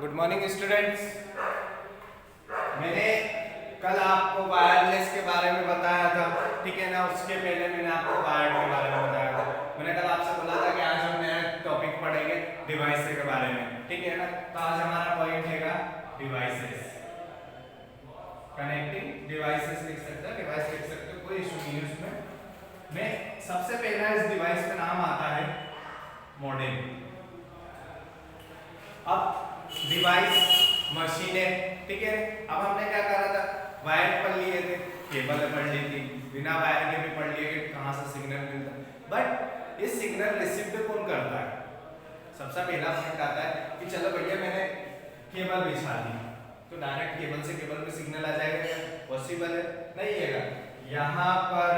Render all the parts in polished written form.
Good morning students. मैंने कल आपको वायरलेस के बारे में बताया था, ठीक है ना। उसके पहले मैंने आपको वायर्ड के बारे में बताया था। मैंने कल आपसे बोला था कि आज हम नया टॉपिक पढ़ेंगे डिवाइस के बारे में, ठीक है ना। तो आज हमारा पॉइंट हैगा डिवाइसेस, कनेक्टिंग डिवाइसेस लिख सकते हैं, डिवाइस लिख सकते हो, कोई इशू नहीं है उसमें। मैं सबसे पहला इस डिवाइस का नाम आता है मॉडेम। अब डिवाइस मशीन है, ठीक है। अब हमने क्या करा था, वायर पढ़ लिए थे, केबल पढ़ ली थी, बिना वायर के भी पढ़ लिए कि कहां से सिग्नल मिलता है। बट ये सिग्नल रिसीव कौन करता है? सबसे पहला पॉइंट आता है कि चलो भैया मैंने केबल बिछा दी तो डायरेक्ट केबल से केबल पे सिग्नल आ जाएगा, पॉसिबल है नहीं है। यहाँ पर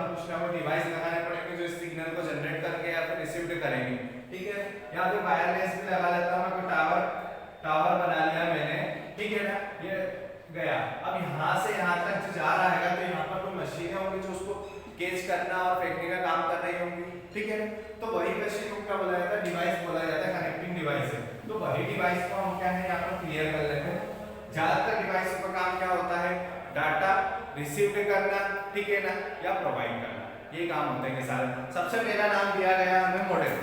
कुछ ना कुछ डिवाइस लगाने पड़ेंगे जो इस सिग्नल को जनरेट करके या फिर रिसीव करेंगे, ठीक है। या फिर वायरलेस भी लगा लेता हूँ, कोई टावर बना लिया मैंने, ठीक है ना। ये गया, अब यहाँ से यहाँ तक जो जा रहा है तो यहाँ पर कोई मशीनें होंगी जो उसको कैच करना और फेंकने का काम कर रही होंगी, ठीक है। तो वही मशीन को क्या बोला जाता है? डिवाइस बोला जाता है, कनेक्टिंग डिवाइस है। तो वही डिवाइस को हम क्या है यहाँ पर क्लियर कर लेते हैं। ज्यादातर डिवाइस का काम क्या होता है? डाटा रिसीव करना, ठीक है ना, या प्रोवाइड करना, ये काम होते हैं सारे। सबसे पहला नाम दिया गया हमें मॉडेम।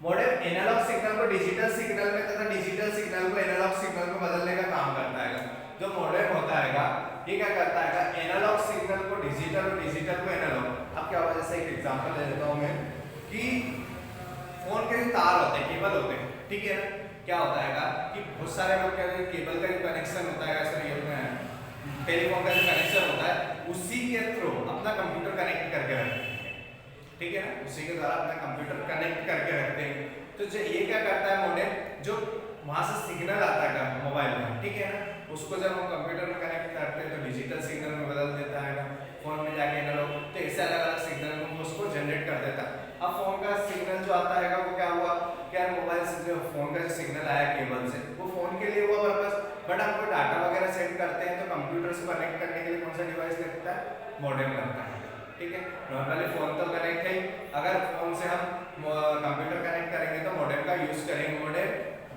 मॉडेम एनालॉग सिग्नल को डिजिटल सिग्नल में तथा डिजिटल सिग्नल को एनालॉग सिग्नल में बदलने का काम करता है। जो मॉडेम होता है ये क्या करता है? एनालॉग सिग्नल को डिजिटल और डिजिटल को एनालॉग। अब क्या होगा, जैसे एक एग्जांपल ले लेता हूं मैं कि फोन के जो तार होते हैं, केबल होते हैं, ठीक है ना। क्या होता है कि बहुत सारे लोग क्या केबल का कनेक्शन होता है, टेलीफोन का जो कनेक्शन होता है उसी के थ्रू अपना कंप्यूटर कनेक्ट करके रखते हैं, ठीक है ना। उसी के द्वारा अपना कंप्यूटर कनेक्ट करके रखते हैं। तो जो ये क्या करता है मॉडेम, जो वहां से सिग्नल आता है मोबाइल में, ठीक है ना, उसको जब हम कंप्यूटर में कनेक्ट करते हैं तो डिजिटल सिग्नल में बदल देता है ना, फोन में जाके एनालॉग। तो ऐसे अलग अलग सिग्नल को उसको जनरेट कर देता है। अब फोन का सिग्नल जो आता है वो क्या हुआ, क्या मोबाइल से जो फोन का जो सिग्नल आया केबल से, वो फोन के लिए हुआ पर्पस। बट हम कोई डाटा वगैरह सेंड करते हैं तो कंप्यूटर से कनेक्ट करने के लिए कौन सा डिवाइस लगता है? मॉडेम लगता है, ठीक है। नॉर्मली फोन तो कनेक्ट है, अगर फोन से हम कंप्यूटर कनेक्ट करेंगे तो मॉडेम का यूज करेंगे। मॉडेम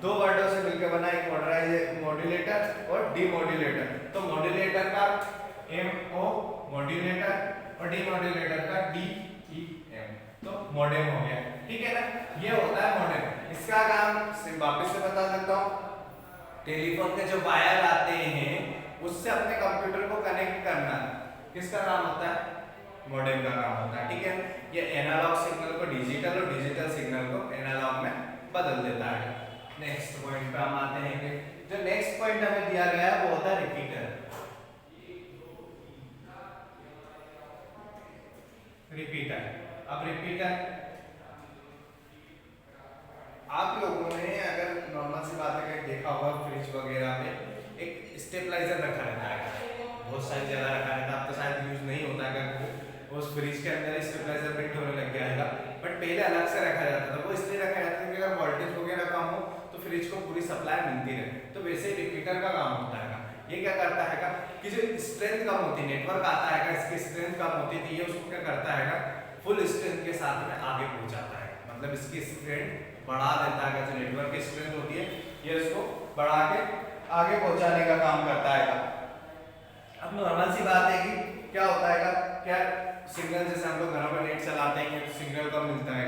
दो वर्डों से मिलकर बना, एक मॉड्यूलेटर और डीमॉड्यूलेटर। तो मॉड्यूलेटर का MO मॉड्यूलेटर और डीमॉड्यूलेटर का DEM, तो मॉडेम हो गया, ठीक है ना। ये होता है मॉडेम। इसका काम वापस से बता देता हूँ, टेलीफोन के जो वायर आते हैं उससे अपने कंप्यूटर को कनेक्ट करना किसका काम होता है? मॉडेम का काम होता है, ठीक है। ये एनालॉग सिग्नल को डिजिटल और डिजिटल सिग्नल को एनालॉग में बदल देता है। नेक्स्ट पॉइंट पे हम आते हैं कि जो नेक्स्ट पॉइंट हमें दिया गया है वो होता है रिपीटर। रिपीटर, अब रिपीटर आप लोगों ने अगर नॉर्मल सी बात है देखा होगा, फ्रिज वगैरह में एक स्टेबलाइजर रखा रहता है, बहुत सारी जगह रखा रहता है। अब तो शायद यूज नहीं होता है, उस फ्रिज के अंदर स्टेबलाइजर फिट होने लग गया है। बट पहले अलग से रखा जाता था। वो इसलिए रखा जाता था कि अगर वोल्टेज वगैरह कम हो तो फ्रिज को पूरी सप्लाई मिलती रहे। तो वैसे ही रिपीटर का काम होता है। ये क्या करता है कि जो स्ट्रेंथ कम होती है, नेटवर्क आता है इसकी स्ट्रेंथ कम होती थी, ये उसको क्या करता है फुल स्ट्रेंथ के साथ में आगे पहुंचाता है। मतलब इसकी स्ट्रेंथ बढ़ा देता है। जो नेटवर्क की स्ट्रेंथ होती है ये उसको बढ़ा के आगे पहुंचाने का काम करता है। अब नॉर्मल सी बात है कि क्या होता है क्या सिग्नल, जैसे हम लोग घरों में नेट चलाते हैं तो सिग्नल कम मिलता है,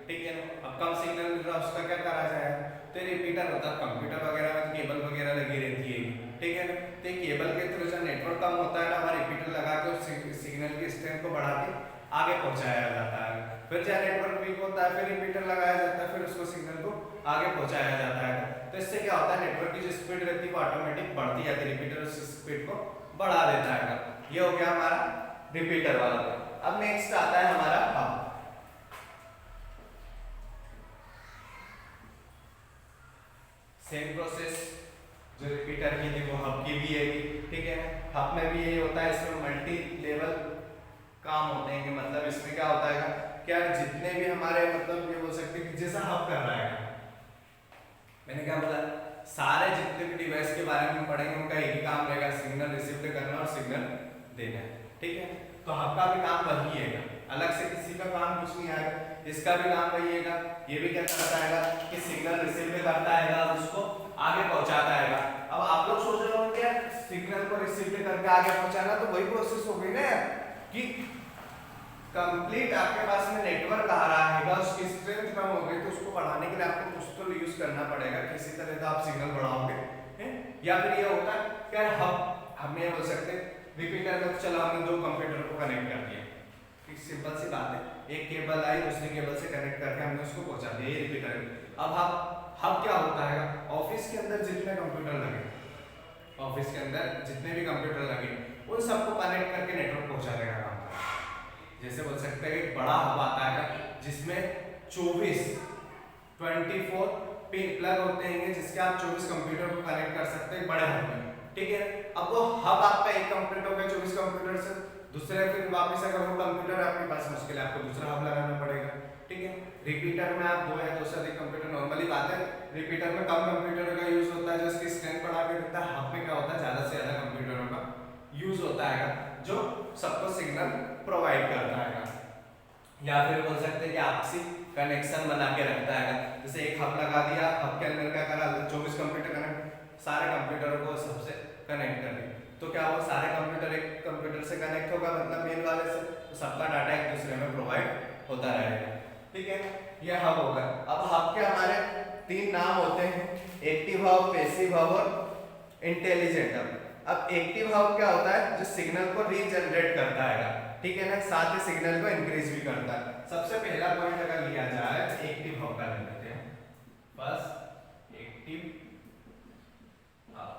ठीक है ना। अब कम सिग्नल मिल रहा है उसका क्या करा जाए? तो रिपीटर होता है। कंप्यूटर वगैरह में केबल वगैरह लगी रहती है, ठीक है ना। तो केबल के थ्रू जो नेटवर्क कम होता है ना, हमारा रिपीटर लगा के उस सिग्नल की स्ट्रेंथ को बढ़ा के आगे पहुंचाया जाता है। फिर जब नेटवर्क वीक होता है फिर रिपीटर लगाया जाता है, फिर उसको सिग्नल को आगे पहुंचाया जाता है। तो इससे क्या होता है, नेटवर्क की जो स्पीड रहती है वो ऑटोमेटिक बढ़ती जाती है, रिपीटर उस स्पीड को बढ़ा देता है। ये हो गया हमारा रिपीटर वाला। अब नेक्स्ट आता है हमारा हब। सेम प्रोसेस जो रिपीटर की थी वो हब की भी है, ठीक है। हब में भी यही होता है, इसमें मल्टी लेवल काम होते हैं। कि मतलब इसमें क्या होता है क्या जितने भी हमारे मतलब ये बोल सकते हैं कि जैसा हब कर रहा है, मैंने क्या बोला, सारे जितने भी डिवाइस के बारे में पढ़ेंगे उनका एक ही काम रहेगा, सिग्नल रिसीव करना और सिग्नल देना, ठीक है। तो हब का भी काम वही है, अलग से किसी का काम कुछ नहीं आएगा। इसका भी काम वही है, ये भी क्या करता है कि सिग्नल रिसीव करता है उसको पे आगे पहुंचाना, तो वही प्रोसेस हो गई ना कि कंप्लीट आपके पास में नेटवर्क आ रहा है, उसकी स्ट्रेंथ कम हो गई, तो उसको बढ़ाने के लिए आपको कुछ तो यूज करना पड़ेगा, किसी तरह तो आप सिग्नल बढ़ाओगे हैं। या फिर ये होता है कि हम ये बोल सकते हैं रिपीटर में चला हमने दो कंप्यूटर को कनेक्ट कर दिया, सिंपल सी बात है, एक केबल आई दूसरी केबल से कनेक्ट करके हमने उसको पहुंचा दिया, ये रिपीटर। अब क्या होता है, ऑफिस के अंदर जितने कंप्यूटर लगे, ऑफिस के अंदर जितने भी कंप्यूटर लगे उन सबको कनेक्ट करके नेटवर्क पहुंचाने का काम करता है। जैसे बोल सकते हैं एक बड़ा हब आता है जिसमें 24 प्लग होते हैं, जिसके आप 24 कंप्यूटर को कनेक्ट कर सकते हैं बड़े हब में, ठीक है। अब वो हब आपका एक कंप्यूटर हो गया 24 कंप्यूटर से, दूसरे फिर वापस अगर वो कंप्यूटर आपके पास मुश्किल है, आपको दूसरा हब लगाना पड़ेगा, ठीक है। रिपीटर में आप दो या दो से अधिक कंप्यूटर, नॉर्मली बात है रिपीटर में कम कंप्यूटरों का यूज होता है जो इसकी स्ट्रेंथ बढ़ा के देता है, हब में क्या होता है ज्यादा से ज्यादा कंप्यूटरों का यूज होता है जो सबको सिग्नल प्रोवाइड करता है, या फिर बोल सकते हैं कि आपसी कनेक्शन बना के रखता है। जैसे एक हब लगा दिया, हब के अंदर क्या करा 24 कंप्यूटर कनेक्ट, सारे कंप्यूटरों को सबसे कनेक्ट कर दिया, तो क्या वो सारे कंप्यूटर एक कंप्यूटर से कनेक्ट होगा, मतलब मेन वाले से, तो सबका डाटा एक दूसरे में प्रोवाइड होता रहेगा, ठीक है। ये हब होगा। अब हब के हमारे तीन नाम होते हैं, एक्टिव हब, पैसिव हब और इंटेलिजेंट हब। अब एक्टिव हब क्या होता है, जो सिग्नल को रीजनरेट करता है, ठीक है ना, साथ ही सिग्नल को इंक्रीज भी करता है। सबसे पहला पॉइंट अगर लिया जाए एक्टिव हब का ले लेते हैं, बस एक्टिव हब।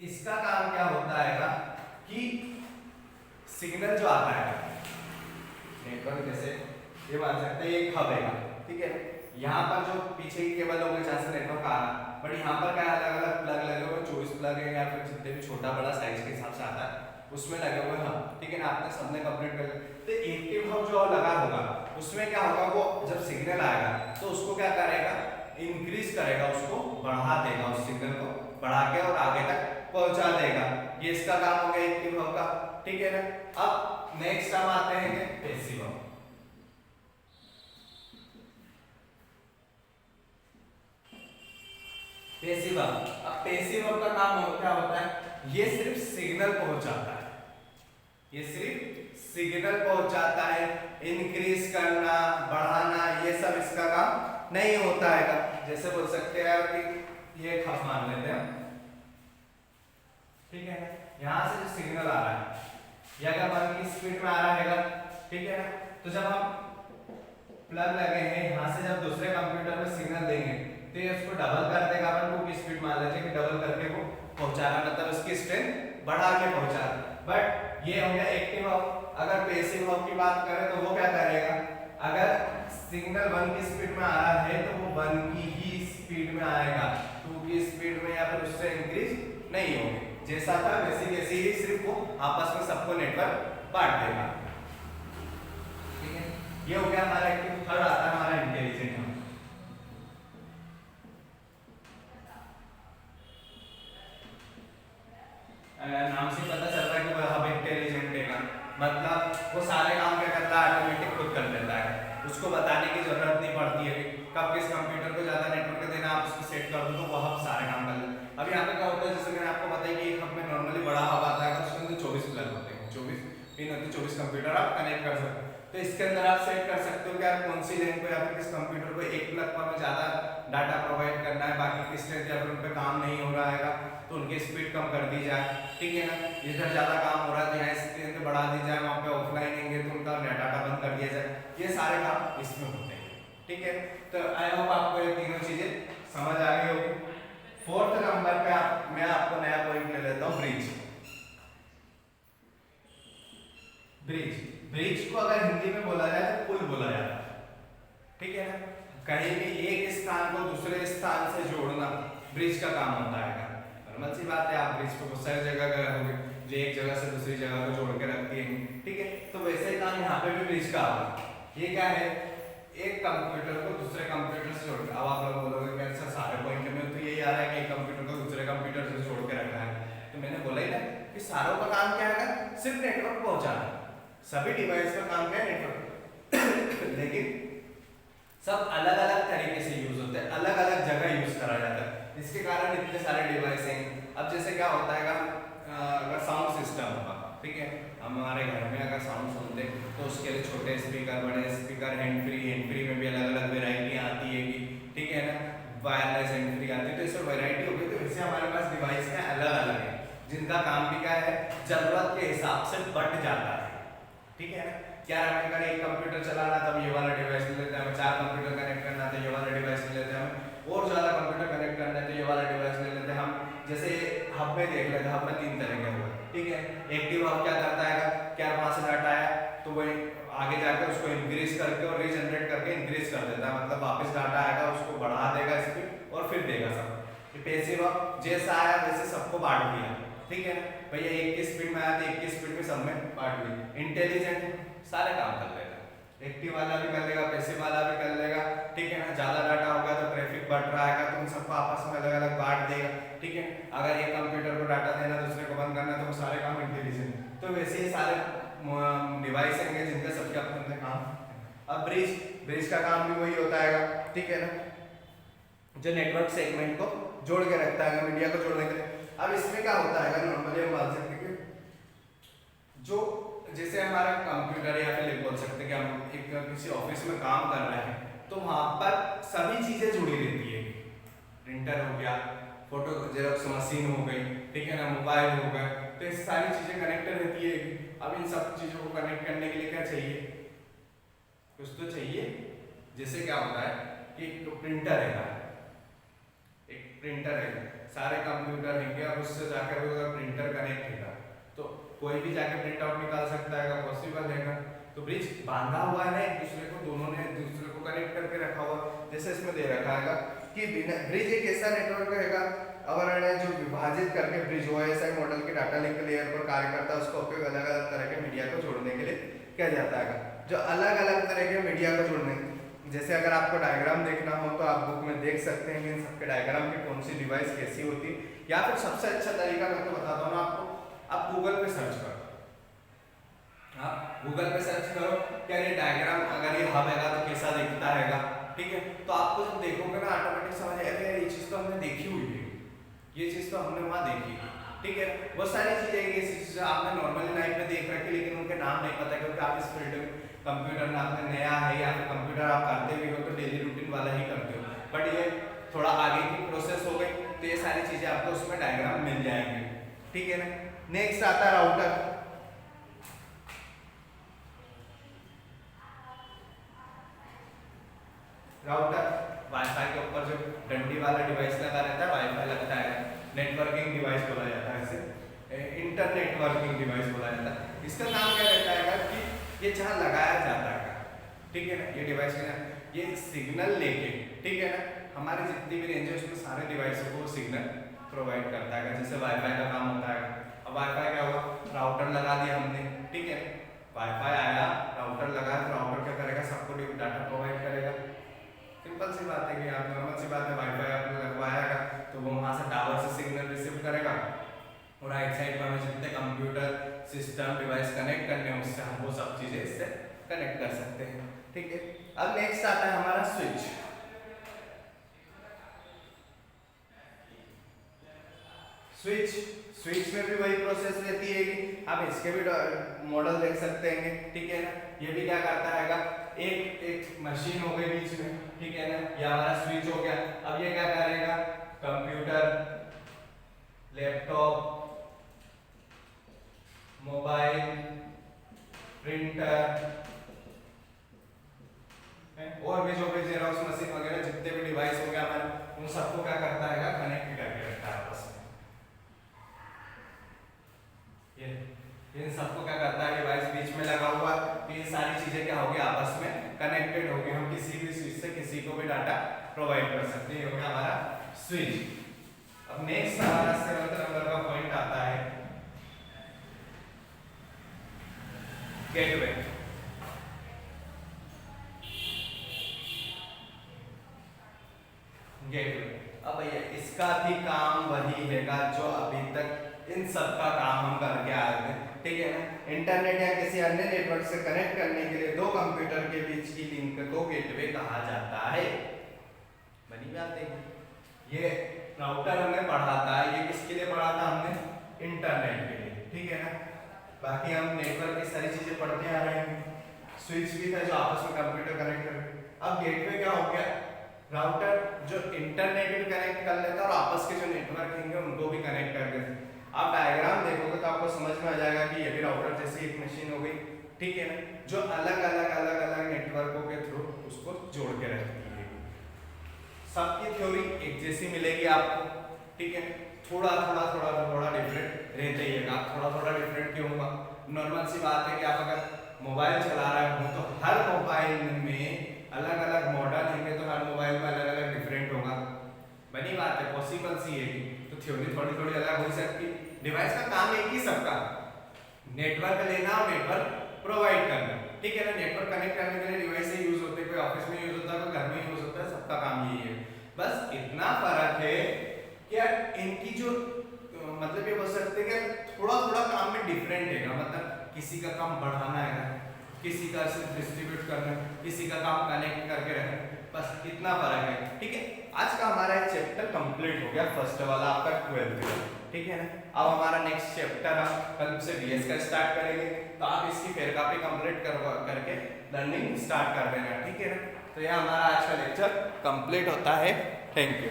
इसका काम क्या होता है कि सिग्नल जो आता है नेटवर्क, जैसे ये मान सकते हैं एक हब है, ठीक है, यहाँ पर जो पीछे की केबल होगी जहाँ से नेटवर्क आ रहा है, बट यहाँ पर क्या अलग अलग प्लग लगे हुए, 24 प्लग है या फिर जितने भी छोटा बड़ा साइज के हिसाब से आता है उसमें लगे हुए हम, ठीक है ना, आपने सबने कंप्लीट कर लिया। तो एक्टिव हब जो लगा होगा उसमें क्या होगा, वो जब सिग्नल आएगा तो उसको क्या करेगा, इंक्रीज करेगा, उसको बढ़ा देगा, उस सिग्नल को बढ़ा के और आगे तक पहुंचा देगा। ये इसका काम हो गया एक्टिव हब का, ठीक है ना। अब नेक्स्ट हम आते हैं पैसिव हब। पैसिव हब, अब पैसिव हब का काम क्या होता है, ये सिर्फ सिग्नल पहुंचाता है, ये सिर्फ सिग्नल पहुंचाता है, इंक्रीज करना बढ़ाना ये सब इसका काम नहीं होता है। जैसे बोल सकते हैं कि ये हब मान लेते हैं, ठीक है, यहां से जो सिग्नल आ रहा है ये अगर 1 की स्पीड में आ रहा है, ठीक है ना, तो जब हम प्लग लगे हैं यहां से जब दूसरे कंप्यूटर में सिग्नल देंगे तो ये उसको डबल कर देगा, अपन 2 की स्पीड मान लेते हैं कि डबल करके वो पहुंचा रहा, मतलब उसकी स्ट्रेंथ बढ़ा के पहुंचा रहा। बट ये हो गया एक्टिव हब। अगर पैसिव हब की बात करें तो वो क्या करेगा, अगर सिग्नल 1 की स्पीड में आ रहा है तो वो 1 की ही स्पीड में आएगा, 2 की स्पीड में या फिर उससे इंक्रीज नहीं होगी, जैसा था वैसे ही सिर्फ वो आपस में सबको नेटवर्क बांट देगा, ठीक है। ये हो गया हमारा एक्टिव। थर्ड आता है हमारा इंटेलिजेंट हब। नाम से पता चल रहा है कि वो हब इंटेलिजेंट है, मतलब वो सारे काम क्या करता है, ऑटोमेटिक खुद कर लेता है, उसको बताने की जरूरत नहीं पड़ती है कि कब किस कंप्यूटर को ज्यादा नेटवर्क देना, आप उसको सेट कर दो तो वो हब सारे काम कर लेता है। अब यहाँ पे क्या होता है, जैसे मैंने आपको बताया कि एक हब में नॉर्मली बड़ा हब आता है, उसके अंदर 24 प्लग होते हैं, 24 पिन होते हैं, 24 कंप्यूटर आप कनेक्ट कर सकते हो। तो इसके अंदर आप सेट कर सकते हो कि यार कौन सी लाइन को या फिर किस कंप्यूटर को एक प्लग पर में ज्यादा डाटा प्रोवाइड करना है, बाकी किस लाइन या फिर उन पे काम नहीं हो रहा है तो उनकी स्पीड कम कर दी जाए, ठीक है ना। इधर ज्यादा काम हो रहा है तो यहाँ स्क्रीन पे बढ़ा दी जाए, वहाँ पे ऑफलाइन होंगे तो उनका डाटा बंद कर दिया जाए, ये सारे काम इसमें होते हैं, ठीक है। तो आई होप आपको ये तीनों चीजें समझ आ गई होगी। फोर्थ नंबर पे मैं आपको नया पॉइंट ले लेता हूँ, ब्रिज। ब्रिज को अगर हिंदी में बोला जाए तो पुल बोला जाता है, ठीक है ना। कहीं भी एक स्थान को दूसरे स्थान से जोड़ना ब्रिज का काम होता है। नॉर्मल सी बात है, आप ब्रिज पे बहुत सारी जगह गए होंगे जो एक जगह से दूसरी जगह को जोड़ के रखती है, ठीक है। तो वैसे ही काम यहाँ पे भी ब्रिज का होगा। ये क्या है, एक कंप्यूटर को दूसरे कंप्यूटर से जोड़, अब आप लोग बोलोगे कैसे, सारे पॉइंट में तो यही आ रहा है कि एक कंप्यूटर को दूसरे कंप्यूटर से जोड़ के रखना है। तो मैंने बोला ही ना कि सारों का काम क्या है, सिर्फ नेटवर्क पहुंचाना। सभी डिवाइस का काम क्या है, नेटवर्क लेकिन सब अलग अलग तरीके से यूज होते हैं, अलग अलग जगह यूज करा जाता है, जिसके कारण इतने सारे डिवाइस हैं, अब जैसे क्या होता है अगर साउंड सिस्टम होगा, ठीक है, हमारे घर में अगर साउंड सुनते तो उसके लिए छोटे स्पीकर, बड़े स्पीकर, हैंड फ्री में भी अलग अलग वेराइटी आती है, ठीक है ना, वायरलेस हैंड फ्री आती है, तो इसमें वेराइटी होगी। तो वैसे हमारे पास डिवाइस का अलग अलग है जिनका काम भी क्या है, जरूरत के हिसाब से बट जाता है, ठीक है ना। क्या हमें अगर एक कंप्यूटर चलाना तो ये वाला डिवाइस ले लेते हैं, हमें 4 कंप्यूटर कनेक्ट करना तो ये वाला डिवाइस ले लेते हैं, हमें और ज़्यादा कंप्यूटर कनेक्ट करना है तो ये वाला डिवाइस ले लेते हैं। हम जैसे हब में देख लेते हैं, हब में 3 तरह के हुए, ठीक है। एक्टिव हब क्या करता है, क्या वहाँ से डाटा आया तो वही आगे जाकर उसको इंक्रीज करके और रीजनरेट करके इंक्रीज कर देता है, मतलब वापस डाटा आएगा उसको बढ़ा देगा स्पीड और फिर देगा सब। पैसिव हब जैसा आया वैसे सबको बांट दिया, ठीक है भैया, एक की स्पीड में आया तो एक की स्पीड में सब में बांट दी। इंटेलिजेंट सारे काम कर लेगा, एक्टिव वाला भी कर लेगा, पैसिव वाला भी कर लेगा, ठीक है ना। ज्यादा डाटा होगा तो ट्रैफिक बढ़ रहा है तो उन सबको आपस में अलग अलग बांट देगा, ठीक है। अगर एक कंप्यूटर को डाटा देना दूसरे को बंद करना तो वो सारे काम इंटेलिजेंट। तो वैसे ही सारे डिवाइस हैं जिनका सबके अपने अपने काम। अब ब्रिज का काम भी वही होता है, ठीक है ना, जो नेटवर्क सेगमेंट को जोड़ के रखता है मीडिया को जोड़ने के लिए। अब इसमें क्या होता है नॉर्मली हम मान सकते हैं जो जैसे हमारा कंप्यूटर या फिर बोल सकते हैं कि हम एक किसी ऑफिस में काम कर रहे हैं तो वहां पर सभी चीजें जुड़ी रहती है, प्रिंटर हो गया, फोटो जेरॉक्स मशीन हो गई, ठीक है ना, मोबाइल हो गए, तो ये सारी चीजें कनेक्टेड रहती है। अब इन सब चीजों को कनेक्ट करने के लिए क्या चाहिए, कुछ तो चाहिए। जैसे क्या होता है कि एक प्रिंटर है, एक प्रिंटर है, सारे कंप्यूटर हैं, अब उससे जाकर अगर प्रिंटर कनेक्ट है तो कोई भी जाकर प्रिंट आउट निकाल सकता है, पॉसिबल है। तो ब्रिज बांधा हुआ है एक दूसरे को, दोनों ने एक दूसरे को कनेक्ट करके रखा हुआ, जैसे इसमें दे रखा है कि ब्रिज एक ऐसा नेटवर्क रहेगा आवरण है जो विभाजित करके ब्रिज ओएसआई मॉडल के डाटा लिंक लेयर पर कार्य करता है। उसका उपयोग अलग अलग तरह के मीडिया को जोड़ने के लिए किया जाता है, जो अलग अलग तरह के मीडिया को जोड़ने। जैसे अगर आपको डायग्राम देखना हो तो आप बुक में देख सकते हैं कि इन सबके डायग्राम की कौन सी डिवाइस कैसी होती है, या फिर सबसे अच्छा तरीका मैं तो बताता हूँ ना आपको, आप गूगल पे सर्च करो, गूगल पे सर्च करो क्या ये डायग्राम अगर ये हब है तो कैसा दिखता रहेगा, ठीक है। तो आपको जब देखोगे ना ऑटोमेटिक समझ आएगा ये चीज़ तो हमने देखी हुई है, ये चीज़ तो हमने वहाँ देखी, ठीक है। बहुत सारी चीज़ें ये चीज़ें आपने नॉर्मली लाइफ में देख रखी लेकिन उनके नाम नहीं पता क्योंकि आप इस फील्ड में कंप्यूटर में आपने नया है या फिर कंप्यूटर आप करते भी हो तो डेली रूटीन वाला ही करते हो, बट ये थोड़ा आगे की प्रोसेस हो गई तो ये सारी चीज़ें आपको उसमें डायग्राम मिल जाएंगे, ठीक है ना। नेक्स्ट आता है राउटर। राउटर वाईफाई के ऊपर जो डंडी वाला डिवाइस लगा रहता है, वाईफाई लगता है, नेटवर्किंग डिवाइस बोला जाता है इसे, इंटरनेटवर्किंग डिवाइस बोला जाता है। इसका काम क्या रहता है कि ये जहाँ लगाया जाता है, ठीक है ना, ये डिवाइस के ना ये सिग्नल लेके, ठीक है ना, हमारे जितनी भी रेंज है उसमें सारे डिवाइसों को सिग्नल प्रोवाइड करता है। जैसे वाईफाई का काम होता है, अब वाईफाई क्या हुआ, राउटर लगा दिया हमने, ठीक है, वाईफाई आया, राउटर लगा तो राउटर क्या करेगा, सबको डाटा प्रोवाइड करेगा। सिंपल सी बात है कि आप नॉर्मल सी बात है, वाईफाई आपने लगवाया तो वो वहाँ से टावर से सिग्नल रिसीव करेगा और राइट साइड पर हमें जितने कंप्यूटर सिस्टम डिवाइस कनेक्ट करने हैं उससे हम वो सब चीज़ें इससे कनेक्ट कर सकते हैं, ठीक है। अब नेक्स्ट आता है हमारा स्विच। स्विच में भी वही प्रोसेस रहती है कि आप इसके भी मॉडल देख सकते हैं, ठीक है ना। ये भी क्या करता है, एक मशीन हो गई बीच में, ठीक है ना, ये हमारा स्विच हो गया। अब ये क्या करेगा, कंप्यूटर, लैपटॉप, मोबाइल, प्रिंटर और भी जो भी जेरॉक्स मशीन वगैरह जितने भी डिवाइस हो गया हमारे उन सबको क्या करता है, कनेक्ट करके रखता है आपस में। ये इन सबको क्या करता है, डिवाइस बीच में लगा हुआ, तो ये सारी चीजें क्या होगी, आपस में कनेक्टेड होगी। हम किसी भी स्विच से किसी को भी डाटा प्रोवाइड कर सकते हैं, ये हो गया हमारा स्विच। अब नेक्स्ट हमारा 7th नंबर का पॉइंट आता है गेटवे। गेटवे, अब भैया इसका भी काम वही हैगा जो अभी तक इन सब का काम हम करके आए थे, ठीक है ना। इंटरनेट या किसी अन्य नेटवर्क से कनेक्ट करने के लिए दो कंप्यूटर के बीच की लिंक को गेटवे कहा जाता है। बनी बात है, ये राउटर हमें पढ़ाता है, ये किसके लिए पढ़ाता बाकी हम नेटवर्क की सारी चीजें पढ़ते आ रहे हैं। स्विच भी था जो आपस में कंप्यूटर कनेक्ट कर। अब गेटवे क्या हो गया, राउटर जो इंटरनेट भी कनेक्ट कर लेता है और आपस के जो नेटवर्क होंगे उनको भी कनेक्ट कर देता है। आप डायग्राम देखोगे तो आपको समझ में आ जाएगा कि ये भी राउटर जैसी एक मशीन हो गई, ठीक है ना, जो अलग अलग नेटवर्कों के थ्रू उसको जोड़ के रखती है। सबकी थ्योरी एक जैसी मिलेगी आपको, ठीक है, थोड़ा डिफरेंट रहते ही है। आप थोड़ा डिफरेंट क्यों होगा, नॉर्मल सी बात है कि आप अगर मोबाइल चला रहे हो तो हर मोबाइल में अलग अलग मॉडल होंगे, तो हर मोबाइल में अलग अलग डिफरेंट होगा, बनी बात है, पॉसिबल सी है। तो थ्योरी थोड़ी अलग हो सकती है। डिवाइस का काम एक ही सबका, नेटवर्क लेना और नेटवर्क प्रोवाइड करना, ठीक है ना। नेटवर्क कनेक्ट करने के लिए डिवाइस से यूज होते हैं, कोई ऑफिस में यूज होता है, कोई घर में यूज होता है, सबका काम यही है। बस इतना फर्क है कि इनकी जो मतलब ये बोल सकते हैं कि थोड़ा काम में डिफरेंट है। मतलब किसी का काम बढ़ाना है, किसी का सिर्फ डिस्ट्रीब्यूट करना, किसी का काम कनेक्ट करके रखना, बस इतना फर्क है, ठीक है। आज का हमारा एक चैप्टर कंप्लीट हो गया, फर्स्ट वाला आपका 12th का, ठीक है ना। अब हमारा नेक्स्ट चैप्टर हम कल से बीएस का स्टार्ट करेंगे, तो आप इसकी फिर कॉपी कंप्लीट करके लर्निंग स्टार्ट कर देना, ठीक है ना। तो यह हमारा आज का लेक्चर कंप्लीट होता है। Thank you.